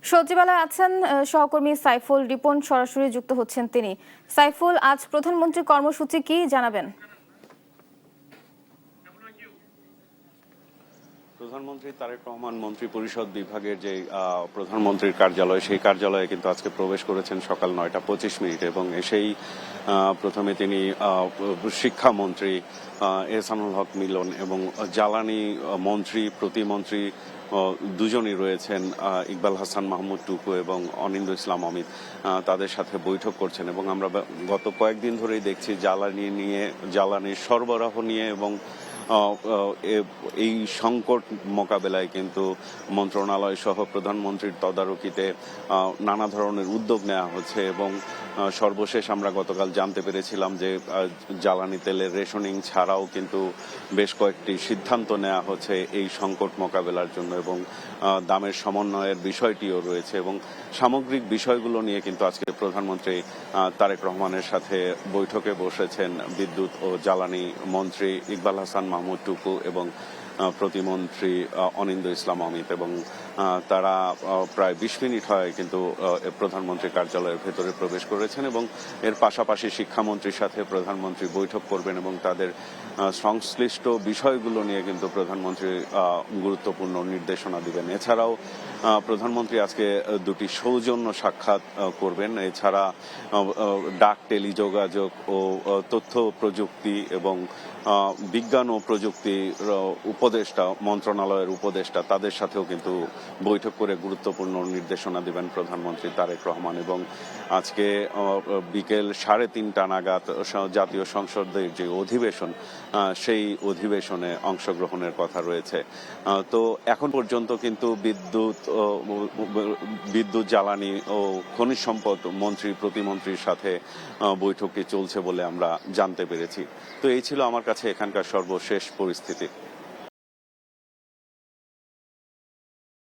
সচিবালয়ে আছেন সহকর্মী সাইফুল রিপন, সরাসরি যুক্ত হচ্ছেন তিনি। সাইফুল, আজ প্রধানমন্ত্রীর কর্মসূচি কি জানাবেন? প্রধানমন্ত্রী তারেক রহমান মন্ত্রী পরিষদ বিভাগের যে প্রধানমন্ত্রীর কার্যালয়, সেই কার্যালয়ে কিন্তু আজকে প্রবেশ করেছেন সকাল 9টা 25 এবং এসেই প্রথমে তিনি শিক্ষামন্ত্রী এহসানুল হক মিলন এবং জ্বালানি মন্ত্রী প্রতিমন্ত্রী দুজনই রয়েছেন, ইকবাল হাসান মাহমুদ টুকু এবং অনিন্দ্য ইসলাম অমিত, তাদের সাথে বৈঠক করছেন। এবং আমরা গত কয়েকদিন ধরেই দেখছি জ্বালানির সরবরাহ নিয়ে এবং এই সংকট মোকাবেলায় কিন্তু মন্ত্রণালয় সহ প্রধানমন্ত্রীর তদারকিতে নানা ধরনের উদ্যোগ নেওয়া হচ্ছে। এবং সর্বশেষ আমরা গতকাল জানতে পেরেছিলাম যে জ্বালানি তেলের রেশনিং ছাড়াও কিন্তু বেশ কয়েকটি সিদ্ধান্ত নেওয়া হচ্ছে এই সংকট মোকাবেলার জন্য, এবং দামের সমন্বয়ের বিষয়টিও রয়েছে। এবং সামগ্রিক বিষয়গুলো নিয়ে কিন্তু আজকে প্রধানমন্ত্রী তারেক রহমানের সাথে বৈঠকে বসেছেন বিদ্যুৎ ও জ্বালানি মন্ত্রী ইকবাল হাসান মাহমুদ টুকু এবং প্রতিমন্ত্রী অনিন্দ্য ইসলাম অমিত। এবং তারা প্রায় 20 মিনিট হয় কিন্তু প্রধানমন্ত্রী কার্যালয়ের ভেতরে প্রবেশ করেছেন। এবং এর পাশাপাশি শিক্ষামন্ত্রীর সাথে প্রধানমন্ত্রী বৈঠক করবেন এবং তাদের সংশ্লিষ্ট বিষয়গুলো নিয়ে কিন্তু প্রধানমন্ত্রী গুরুত্বপূর্ণ নির্দেশনা দিবেন। এছাড়াও প্রধানমন্ত্রী আজকে দুটি সৌজন্য সাক্ষাৎ করবেন। এছাড়া ডাক, টেলিযোগাযোগ ও তথ্য প্রযুক্তি এবং বিজ্ঞান ও প্রযুক্তি উপদেষ্টা মন্ত্রণালয়ের উপদেষ্টা, তাদের সাথেও কিন্তু বৈঠক করে গুরুত্বপূর্ণ নির্দেশনা দিবেন প্রধানমন্ত্রী তারেক রহমান। এবং আজকে বিকেল 3:30 নাগাদ জাতীয় সংসদের যে অধিবেশন, সেই অধিবেশনে অংশগ্রহণের কথা রয়েছে। তো এখন পর্যন্ত কিন্তু বিদ্যুৎ জ্বালানি ও খনিজ সম্পদ মন্ত্রী প্রতিমন্ত্রীর সাথে বৈঠকটি চলছে বলে আমরা জানতে পেরেছি। তো এই ছিল আমার কাছে এখানকার সর্বশেষ পরিস্থিতি।